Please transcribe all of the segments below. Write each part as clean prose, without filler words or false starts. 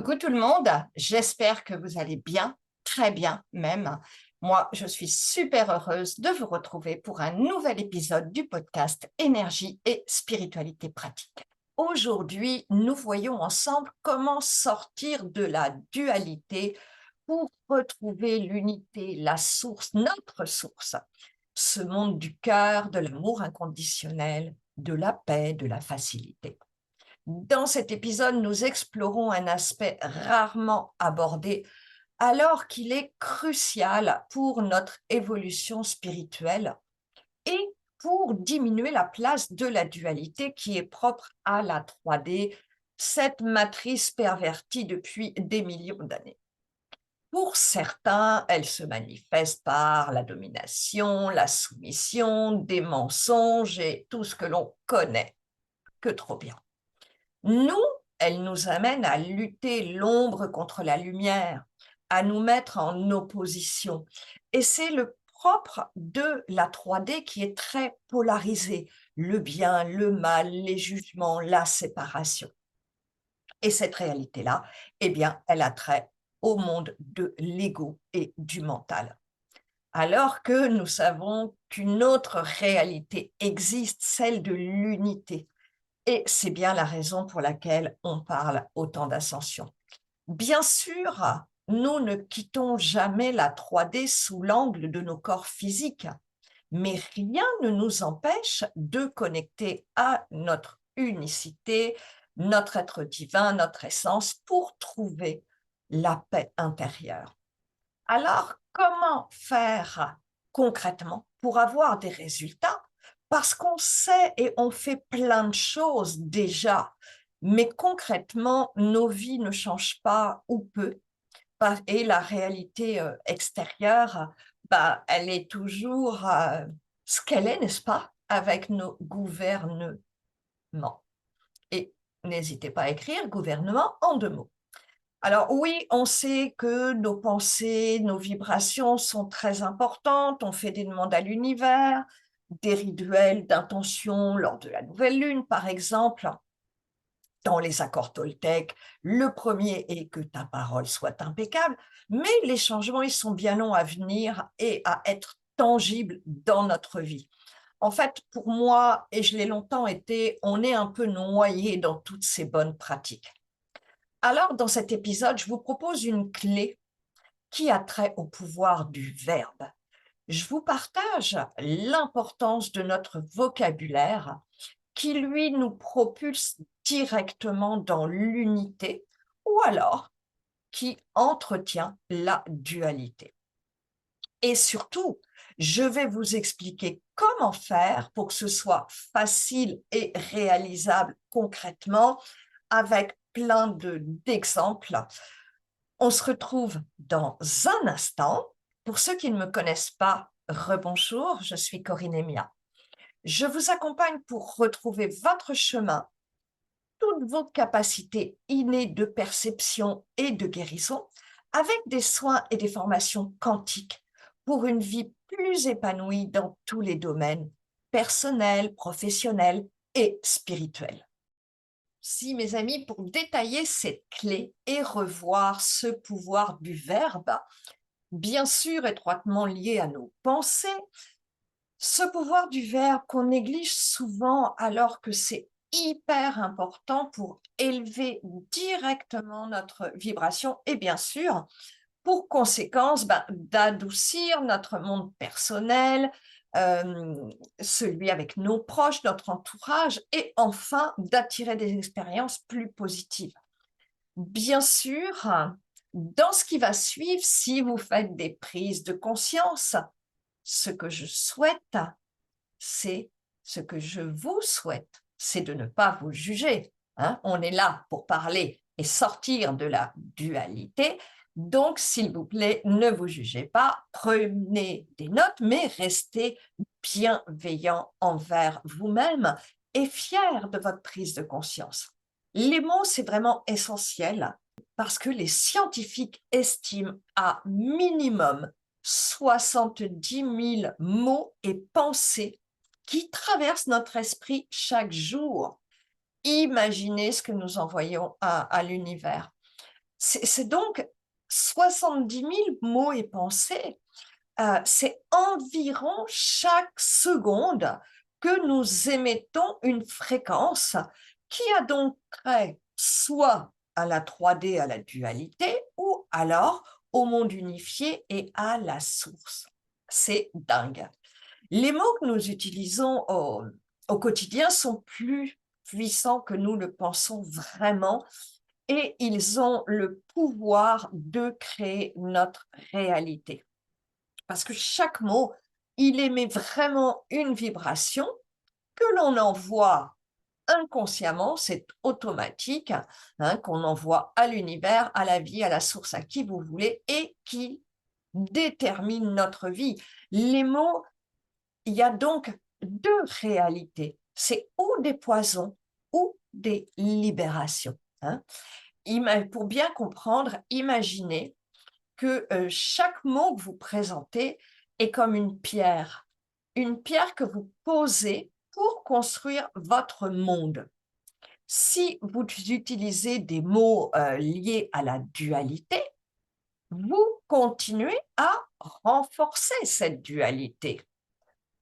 Coucou tout le monde, j'espère que vous allez bien, très bien même. Moi, je suis super heureuse de vous retrouver pour un nouvel épisode du podcast Énergie et spiritualité pratique. Aujourd'hui, nous voyons ensemble comment sortir de la dualité pour retrouver l'unité, la source, notre source, ce monde du cœur, de l'amour inconditionnel, de la paix, de la facilité. Dans cet épisode, nous explorons un aspect rarement abordé alors qu'il est crucial pour notre évolution spirituelle et pour diminuer la place de la dualité qui est propre à la 3D, cette matrice pervertie depuis des millions d'années. Pour certains, elle se manifeste par la domination, la soumission, des mensonges et tout ce que l'on connaît que trop bien. Nous, elle nous amène à lutter l'ombre contre la lumière, à nous mettre en opposition. Et c'est le propre de la 3D qui est très polarisée, le bien, le mal, les jugements, la séparation. Et cette réalité-là, eh bien, elle a trait au monde de l'ego et du mental. Alors que nous savons qu'une autre réalité existe, celle de l'unité. Et c'est bien la raison pour laquelle on parle autant d'ascension. Bien sûr, nous ne quittons jamais la 3D sous l'angle de nos corps physiques, mais rien ne nous empêche de connecter à notre unicité, notre être divin, notre essence, pour trouver la paix intérieure. Alors, comment faire concrètement pour avoir des résultats? Parce qu'on sait et on fait plein de choses déjà, mais concrètement, nos vies ne changent pas ou peu. Et la réalité extérieure, bah, elle est toujours ce qu'elle est, n'est-ce pas, avec nos gouvernements. Et n'hésitez pas à écrire gouvernement en 2 mots. Alors oui, on sait que nos pensées, nos vibrations sont très importantes. On fait des demandes à l'univers, des rituels d'intention lors de la nouvelle lune, par exemple. Dans les accords toltèques, le premier est que ta parole soit impeccable, mais les changements, ils sont bien longs à venir et à être tangibles dans notre vie. En fait, pour moi, et je l'ai longtemps été, on est un peu noyé dans toutes ces bonnes pratiques. Alors, dans cet épisode, je vous propose une clé qui a trait au pouvoir du verbe. Je vous partage l'importance de notre vocabulaire qui, lui, nous propulse directement dans l'unité ou alors qui entretient la dualité. Et surtout, je vais vous expliquer comment faire pour que ce soit facile et réalisable concrètement avec plein d'exemples. On se retrouve dans un instant. Pour ceux qui ne me connaissent pas, rebonjour, je suis Corinne Emia. Je vous accompagne pour retrouver votre chemin, toutes vos capacités innées de perception et de guérison, avec des soins et des formations quantiques pour une vie plus épanouie dans tous les domaines, personnels, professionnels et spirituels. Si, mes amis, pour détailler cette clé et revoir ce pouvoir du verbe, bien sûr étroitement lié à nos pensées, ce pouvoir du verbe qu'on néglige souvent alors que c'est hyper important pour élever directement notre vibration et bien sûr, pour conséquence, d'adoucir notre monde personnel, celui avec nos proches, notre entourage et enfin d'attirer des expériences plus positives. Bien sûr, dans ce qui va suivre, si vous faites des prises de conscience, ce que je souhaite, c'est ce que je vous souhaite, c'est de ne pas vous juger. Hein. On est là pour parler et sortir de la dualité. Donc, s'il vous plaît, ne vous jugez pas, prenez des notes, mais restez bienveillant envers vous-même et fier de votre prise de conscience. Les mots, c'est vraiment essentiel parce que les scientifiques estiment à minimum 70 000 mots et pensées qui traversent notre esprit chaque jour. Imaginez ce que nous envoyons à l'univers. C'est donc 70 000 mots et pensées. C'est environ chaque seconde que nous émettons une fréquence qui a donc trait soit à la 3D, à la dualité, ou alors au monde unifié et à la source. C'est dingue. Les mots que nous utilisons au quotidien sont plus puissants que nous le pensons vraiment et ils ont le pouvoir de créer notre réalité. Parce que chaque mot, il émet vraiment une vibration que l'on envoie inconsciemment, c'est automatique, hein, qu'on envoie à l'univers, à la vie, à la source, à qui vous voulez, et qui détermine notre vie. Les mots, il y a donc deux réalités. C'est ou des poisons ou des libérations. Hein. Pour bien comprendre, imaginez que chaque mot que vous présentez est comme une pierre que vous posez pour construire votre monde. Si vous utilisez des mots liés à la dualité, vous continuez à renforcer cette dualité.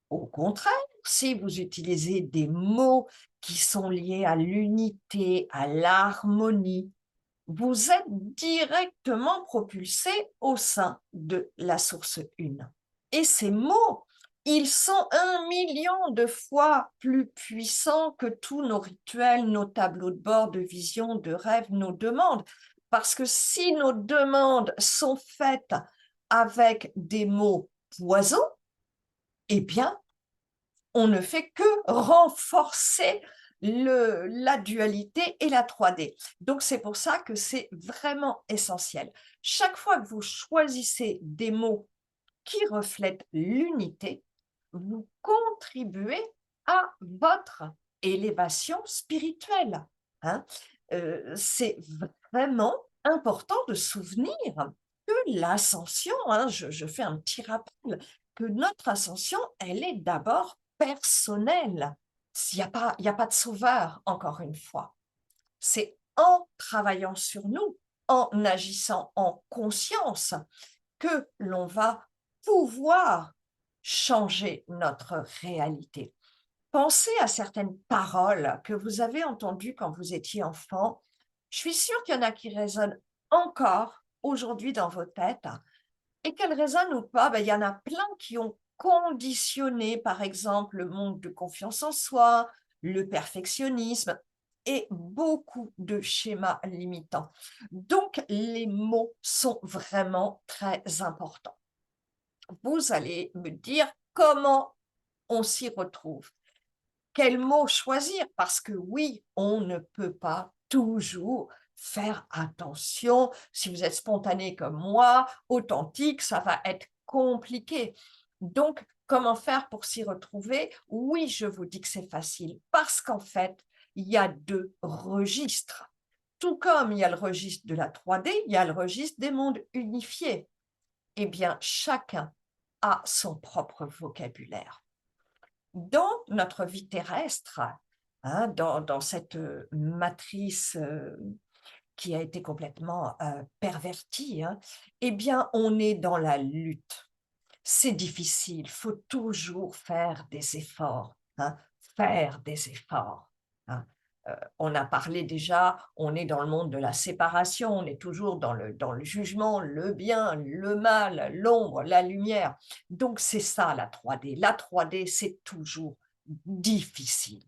Au contraire, si vous utilisez des mots qui sont liés à l'unité, à l'harmonie, vous êtes directement propulsé au sein de la source une. Et ces mots, ils sont 1 million de fois plus puissants que tous nos rituels, nos tableaux de bord, de vision, de rêve, nos demandes. Parce que si nos demandes sont faites avec des mots poison, eh bien, on ne fait que renforcer la dualité et la 3D. Donc, c'est pour ça que c'est vraiment essentiel. Chaque fois que vous choisissez des mots qui reflètent l'unité, vous contribuez à votre élévation spirituelle. Hein. C'est vraiment important de souvenir que l'ascension, hein, je fais un petit rappel, que notre ascension, elle est d'abord personnelle. Il y a pas de sauveur, encore une fois. C'est en travaillant sur nous, en agissant en conscience, que l'on va pouvoir changer notre réalité. Pensez à certaines paroles que vous avez entendues quand vous étiez enfant. Je suis sûre qu'il y en a qui résonnent encore aujourd'hui dans vos têtes. Et qu'elles résonnent ou pas, ben, il y en a plein qui ont conditionné, par exemple, le manque de confiance en soi, le perfectionnisme et beaucoup de schémas limitants. Donc, les mots sont vraiment très importants. Vous allez me dire comment on s'y retrouve. Quels mots choisir? Parce que oui, on ne peut pas toujours faire attention. Si vous êtes spontané comme moi, authentique, ça va être compliqué. Donc, comment faire pour s'y retrouver? Oui, je vous dis que c'est facile parce qu'en fait, il y a deux registres. Tout comme il y a le registre de la 3D, il y a le registre des mondes unifiés. Eh bien, chacun a son propre vocabulaire. Dans notre vie terrestre, hein, dans cette matrice qui a été complètement pervertie, hein, eh bien, on est dans la lutte. C'est difficile, il faut toujours faire des efforts, hein, faire des efforts. Hein. On a parlé déjà, on est dans le monde de la séparation, on est toujours dans le jugement, le bien, le mal, l'ombre, la lumière. Donc c'est ça la 3D. La 3D, c'est toujours difficile.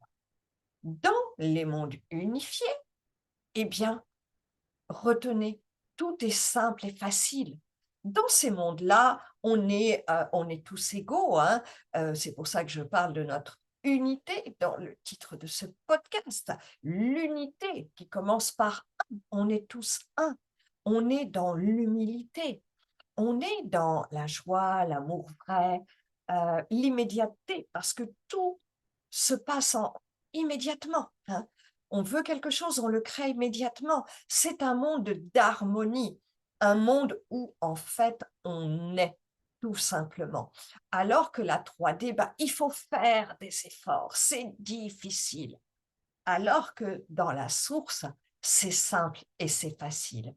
Dans les mondes unifiés, eh bien, retenez, tout est simple et facile. Dans ces mondes-là, on est tous égaux. Hein. C'est pour ça que je parle de notre unité dans le titre de ce podcast. L'unité qui commence par un. On est tous un. On est dans l'humilité. On est dans la joie, l'amour vrai, l'immédiateté, parce que tout se passe immédiatement. Hein. On veut quelque chose, on le crée immédiatement. C'est un monde d'harmonie, un monde où en fait on est tout simplement. Alors que la 3D, bah, il faut faire des efforts, c'est difficile. Alors que dans la source, c'est simple et c'est facile.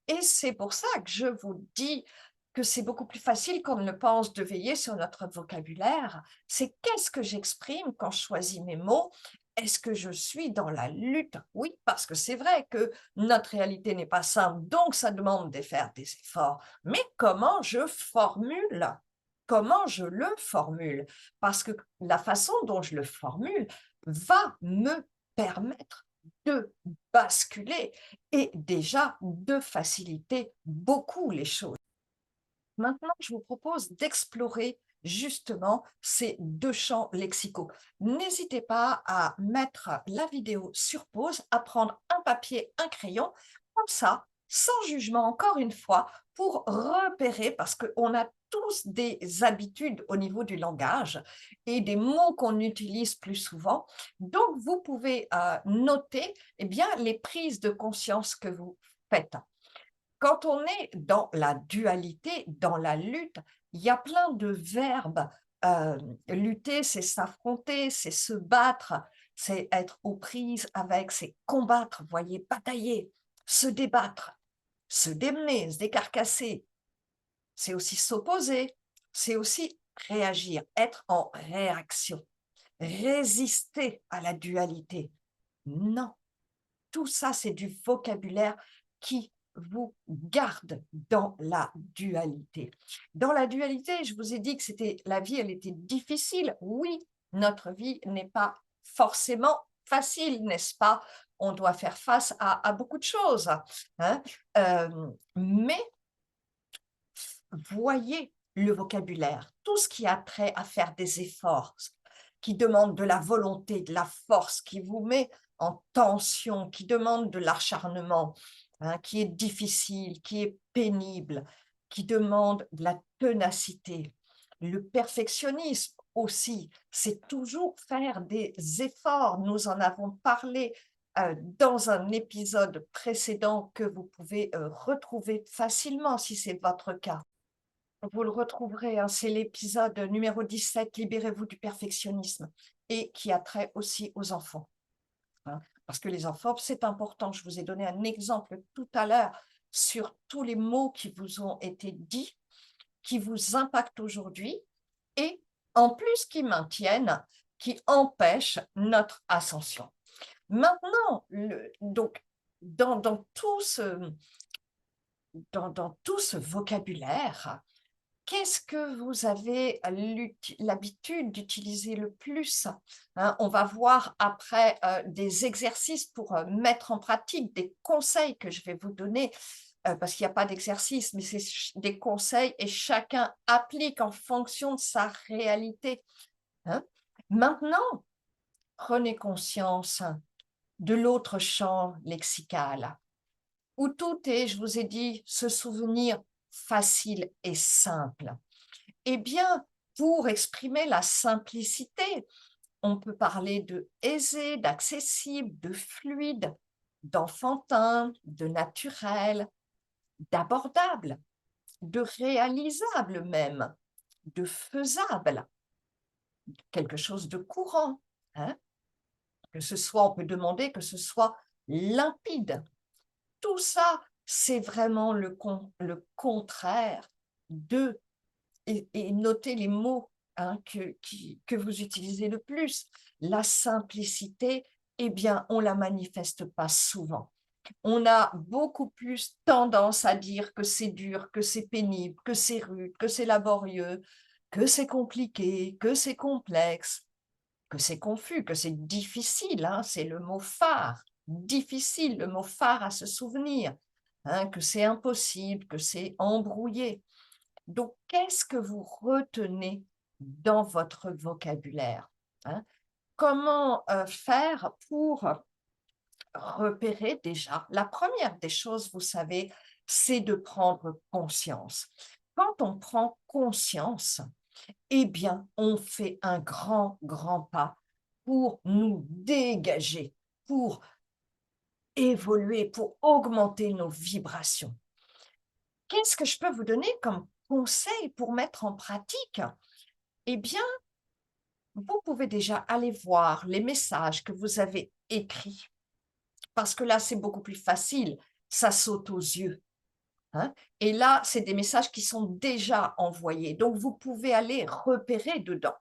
Et c'est pour ça que je vous dis que c'est beaucoup plus facile qu'on ne le pense de veiller sur notre vocabulaire. C'est qu'est-ce que j'exprime quand je choisis mes mots? Est-ce que je suis dans la lutte? Oui, parce que c'est vrai que notre réalité n'est pas simple, donc ça demande de faire des efforts. Mais comment je formule? Comment je le formule? Parce que la façon dont je le formule va me permettre de basculer et déjà de faciliter beaucoup les choses. Maintenant, je vous propose d'explorer justement ces 2 champs lexicaux. N'hésitez pas à mettre la vidéo sur pause, à prendre un papier, un crayon, comme ça, sans jugement, encore une fois, pour repérer, parce qu'on a tous des habitudes au niveau du langage et des mots qu'on utilise plus souvent. Donc, vous pouvez noter eh bien, les prises de conscience que vous faites. Quand on est dans la dualité, dans la lutte, il y a plein de verbes. Lutter, c'est s'affronter, c'est se battre, c'est être aux prises avec, c'est combattre, voyez, batailler, se débattre, se démener, se décarcasser. C'est aussi s'opposer, c'est aussi réagir, être en réaction, résister à la dualité. Non, tout ça, c'est du vocabulaire qui vous garde dans la dualité. Dans la dualité, je vous ai dit que c'était la vie, elle était difficile. Oui, notre vie n'est pas forcément facile, n'est-ce pas? On doit faire face à beaucoup de choses, hein. Mais voyez le vocabulaire, tout ce qui a trait à faire des efforts, qui demande de la volonté, de la force, qui vous met en tension, qui demande de l'acharnement, hein, qui est difficile, qui est pénible, qui demande de la ténacité. Le perfectionnisme aussi, c'est toujours faire des efforts. Nous en avons parlé dans un épisode précédent que vous pouvez retrouver facilement si c'est votre cas. Vous le retrouverez, hein, c'est l'épisode numéro 17, Libérez-vous du perfectionnisme, et qui a trait aussi aux enfants, hein. Parce que les enfants, c'est important. Je vous ai donné un exemple tout à l'heure sur tous les mots qui vous ont été dits, qui vous impactent aujourd'hui, et en plus qui maintiennent, qui empêchent notre ascension. Maintenant, donc, dans dans tout ce vocabulaire, qu'est-ce que vous avez l'habitude d'utiliser le plus? Hein, on va voir après des exercices pour mettre en pratique, des conseils que je vais vous donner, parce qu'il n'y a pas d'exercice, mais c'est des conseils et chacun applique en fonction de sa réalité, hein. Maintenant, prenez conscience de l'autre champ lexical, où tout est, je vous ai dit, se souvenir facile et simple. Eh bien, pour exprimer la simplicité, on peut parler de aisé, d'accessible, de fluide, d'enfantin, de naturel, d'abordable, de réalisable même, de faisable, quelque chose de courant, hein. Que ce soit, on peut demander que ce soit limpide. Tout ça, c'est vraiment le contraire de et notez les mots, hein, que vous utilisez le plus. La simplicité, eh bien, on la manifeste pas souvent. On a beaucoup plus tendance à dire que c'est dur, que c'est pénible, que c'est rude, que c'est laborieux, que c'est compliqué, que c'est complexe, que c'est confus, que c'est difficile, hein, c'est le mot phare. Difficile, le mot phare à se souvenir, hein, que c'est impossible, que c'est embrouillé. Donc, qu'est-ce que vous retenez dans votre vocabulaire, hein? Comment faire pour repérer déjà? La première des choses, vous savez, c'est de prendre conscience. Quand on prend conscience, eh bien, on fait un grand, grand pas pour nous dégager, pour évoluer, pour augmenter nos vibrations. Qu'est-ce que je peux vous donner comme conseil pour mettre en pratique? Eh bien, vous pouvez déjà aller voir les messages que vous avez écrits, parce que là, c'est beaucoup plus facile, ça saute aux yeux. hein. Et là, c'est des messages qui sont déjà envoyés. Donc, vous pouvez aller repérer dedans.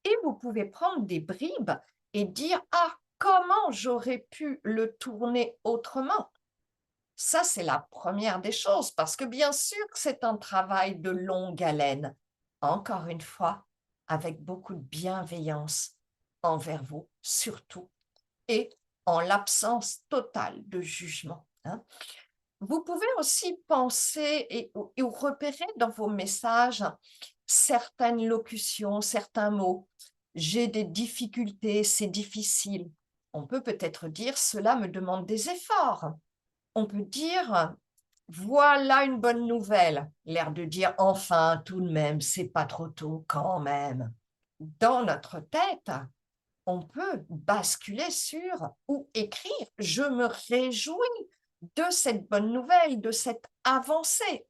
Et vous pouvez prendre des bribes et dire: «Ah, comment j'aurais pu le tourner autrement?» Ça, c'est la première des choses, parce que bien sûr que c'est un travail de longue haleine. Encore une fois, avec beaucoup de bienveillance envers vous, surtout, et en l'absence totale de jugement, hein. Vous pouvez aussi penser ou repérer dans vos messages certaines locutions, certains mots. «J'ai des difficultés, c'est difficile». On peut peut-être dire: «Cela me demande des efforts». On peut dire: «Voilà une bonne nouvelle», l'air de dire: «Enfin, tout de même, c'est pas trop tôt quand même». Dans notre tête, on peut basculer sur ou écrire: «Je me réjouis de cette bonne nouvelle, de cette avancée.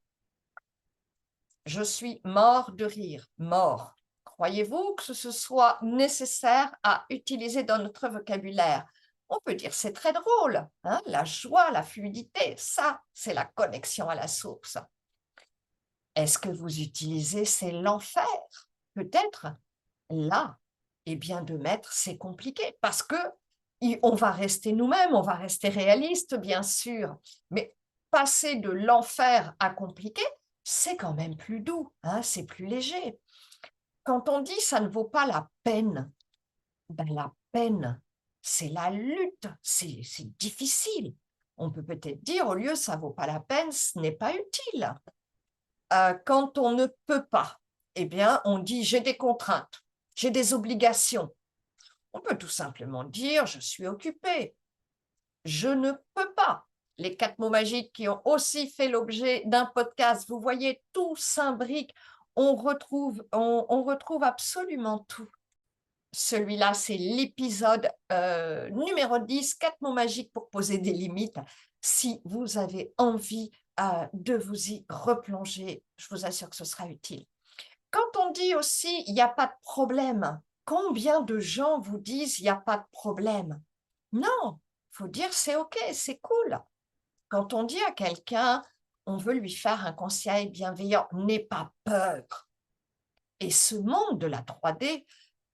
Je suis mort de rire», mort. Croyez-vous que ce soit nécessaire à utiliser dans notre vocabulaire? On peut dire: «C'est très drôle», hein, la joie, la fluidité, ça, c'est la connexion à la source. Est-ce que vous utilisez «c'est l'enfer»? Peut-être. Là, eh bien, de mettre «c'est compliqué» parce que on va rester nous-mêmes, on va rester réaliste, bien sûr, mais passer de l'enfer à compliqué, c'est quand même plus doux, hein, c'est plus léger. Quand on dit: «Ça ne vaut pas la peine», ben, la peine, c'est la lutte, c'est difficile. On peut peut-être dire au lieu: «Ça vaut pas la peine, ce n'est pas utile». Quand on ne peut pas, eh bien, on dit: «J'ai des contraintes, j'ai des obligations». On peut tout simplement dire: «Je suis occupé, je ne peux pas». Les 4 mots magiques qui ont aussi fait l'objet d'un podcast, vous voyez, tout s'imbrique, on retrouve absolument tout. Celui-là, c'est l'épisode, numéro 10, 4 mots magiques pour poser des limites. Si vous avez envie, de vous y replonger, je vous assure que ce sera utile. Quand on dit aussi: «Il y a pas de problème», combien de gens vous disent: «Il y a pas de problème»? Non, faut dire: «C'est OK, c'est cool». Quand on dit à quelqu'un: on veut lui faire un conseil bienveillant: «N'aie pas peur». Et ce monde de la 3D,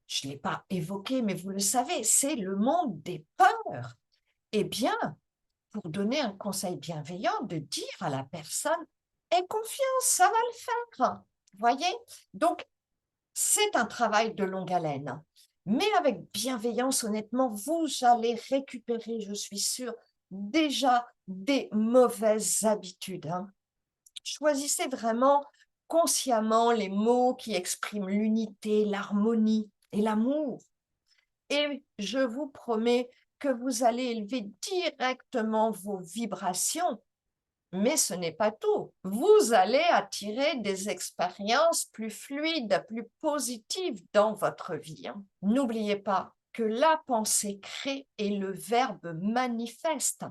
je ne l'ai pas évoqué, mais vous le savez, c'est le monde des peurs. Eh bien, pour donner un conseil bienveillant, de dire à la personne: «Aie confiance, ça va le faire». Voyez? Donc c'est un travail de longue haleine, mais avec bienveillance, honnêtement, vous allez récupérer, je suis sûre, déjà des mauvaises habitudes, hein. Choisissez vraiment consciemment les mots qui expriment l'unité, l'harmonie et l'amour. Et je vous promets que vous allez élever directement vos vibrations. Mais ce n'est pas tout. Vous allez attirer des expériences plus fluides, plus positives dans votre vie, hein. N'oubliez pas que la pensée crée et le verbe manifeste.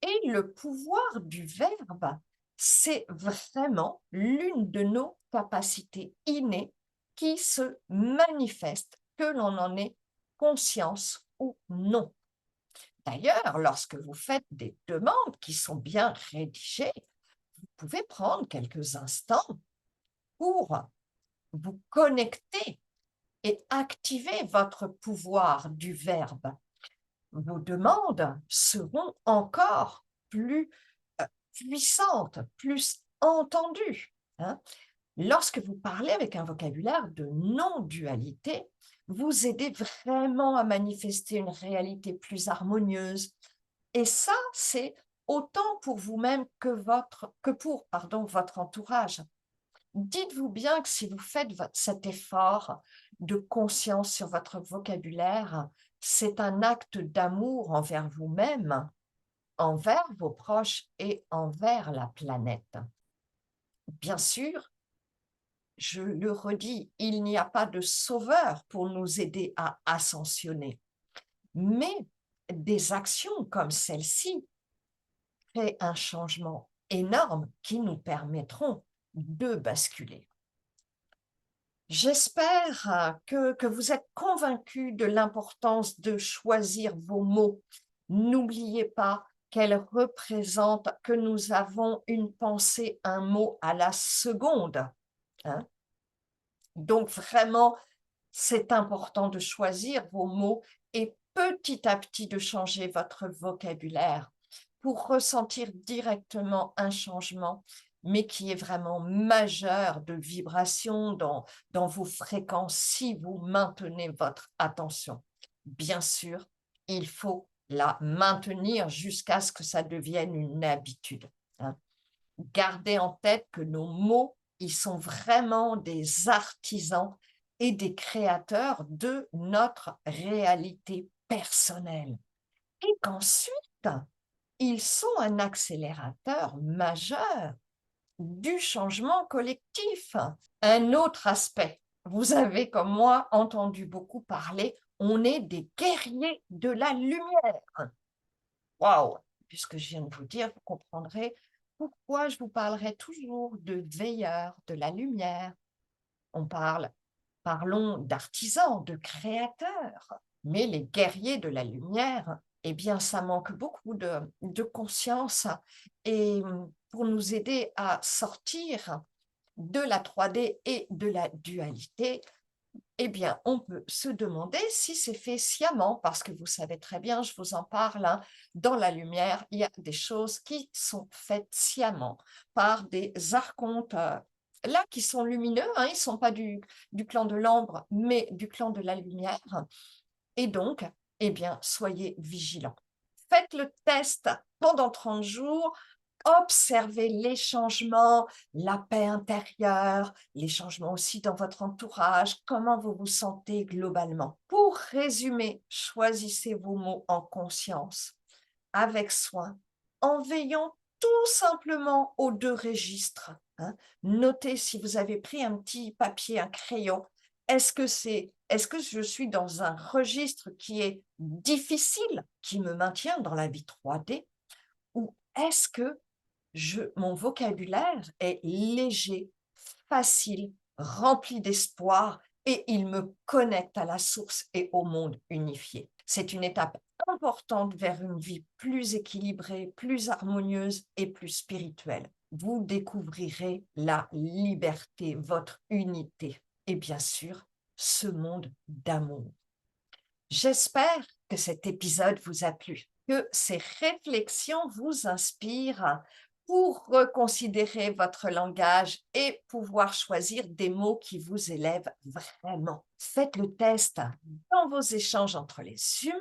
Et le pouvoir du verbe, c'est vraiment l'une de nos capacités innées qui se manifeste, que l'on en ait conscience ou non. D'ailleurs, lorsque vous faites des demandes qui sont bien rédigées, vous pouvez prendre quelques instants pour vous connecter et activer votre pouvoir du verbe. Vos demandes seront encore plus puissantes, plus entendues, hein. Lorsque vous parlez avec un vocabulaire de non-dualité, vous aidez vraiment à manifester une réalité plus harmonieuse. Et ça, c'est autant pour vous-même que pour, pardon, votre entourage. Dites-vous bien que si vous faites cet effort de conscience sur votre vocabulaire, c'est un acte d'amour envers vous-même, envers vos proches et envers la planète. Bien sûr, je le redis, il n'y a pas de sauveur pour nous aider à ascensionner, mais des actions comme celle-ci créent un changement énorme qui nous permettront de basculer. J'espère que vous êtes convaincus de l'importance de choisir vos mots. N'oubliez pas qu'elle représente que nous avons une pensée, un mot à la seconde, hein. Donc vraiment, c'est important de choisir vos mots et petit à petit de changer votre vocabulaire pour ressentir directement un changement, mais qui est vraiment majeur de vibration dans vos fréquences si vous maintenez votre attention. Bien sûr, il faut la maintenir jusqu'à ce que ça devienne une habitude, hein. Gardez en tête que nos mots, ils sont vraiment des artisans et des créateurs de notre réalité personnelle. Et qu'ensuite, ils sont un accélérateur majeur du changement collectif. Un autre aspect, vous avez comme moi entendu beaucoup parler, on est des guerriers de la lumière. Waouh! Puisque je viens de vous dire, vous comprendrez pourquoi je vous parlerai toujours de veilleurs de la lumière. On parlons d'artisans, de créateurs, mais les guerriers de la lumière, eh bien, ça manque beaucoup de conscience et pour nous aider à sortir de la 3D et de la dualité, eh bien, on peut se demander si c'est fait sciemment, parce que vous savez très bien, je vous en parle, hein, dans la lumière, il y a des choses qui sont faites sciemment par des archontes, là, qui sont lumineux, hein, ils ne sont pas du clan de l'ambre, mais du clan de la lumière. Et donc, eh bien, soyez vigilants. Faites le test pendant 30 jours, observez les changements, la paix intérieure, les changements aussi dans votre entourage, comment vous vous sentez globalement. Pour résumer, choisissez vos mots en conscience, avec soin, en veillant tout simplement aux deux registres, hein. Notez si vous avez pris un petit papier, un crayon, est-ce que je suis dans un registre qui est difficile, qui me maintient dans la vie 3D, ou est-ce que mon vocabulaire est léger, facile, rempli d'espoir et il me connecte à la source et au monde unifié. C'est une étape importante vers une vie plus équilibrée, plus harmonieuse et plus spirituelle. Vous découvrirez la liberté, votre unité et bien sûr, ce monde d'amour. J'espère que cet épisode vous a plu, que ces réflexions vous inspirent pour reconsidérer votre langage et pouvoir choisir des mots qui vous élèvent vraiment. Faites le test dans vos échanges entre les humains,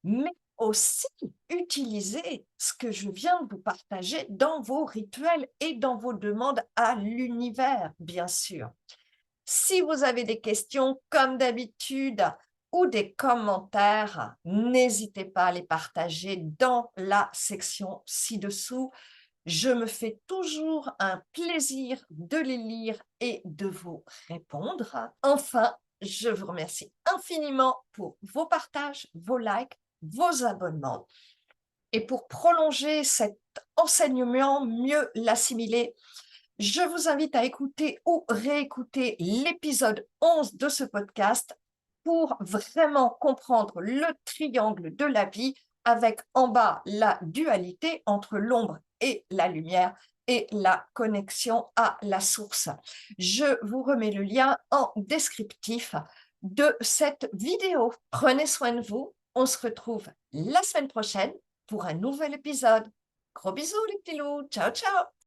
mais aussi utilisez ce que je viens de vous partager dans vos rituels et dans vos demandes à l'univers, bien sûr. Si vous avez des questions, comme d'habitude, ou des commentaires, n'hésitez pas à les partager dans la section ci-dessous. Je me fais toujours un plaisir de les lire et de vous répondre. Enfin, je vous remercie infiniment pour vos partages, vos likes, vos abonnements. Et pour prolonger cet enseignement, mieux l'assimiler, je vous invite à écouter ou réécouter l'épisode 11 de ce podcast pour vraiment comprendre le triangle de la vie avec en bas la dualité entre l'ombre et la lumière et la connexion à la source. Je vous remets le lien en descriptif de cette vidéo. Prenez soin de vous. On se retrouve la semaine prochaine pour un nouvel épisode. Gros bisous les petits loups. Ciao, ciao.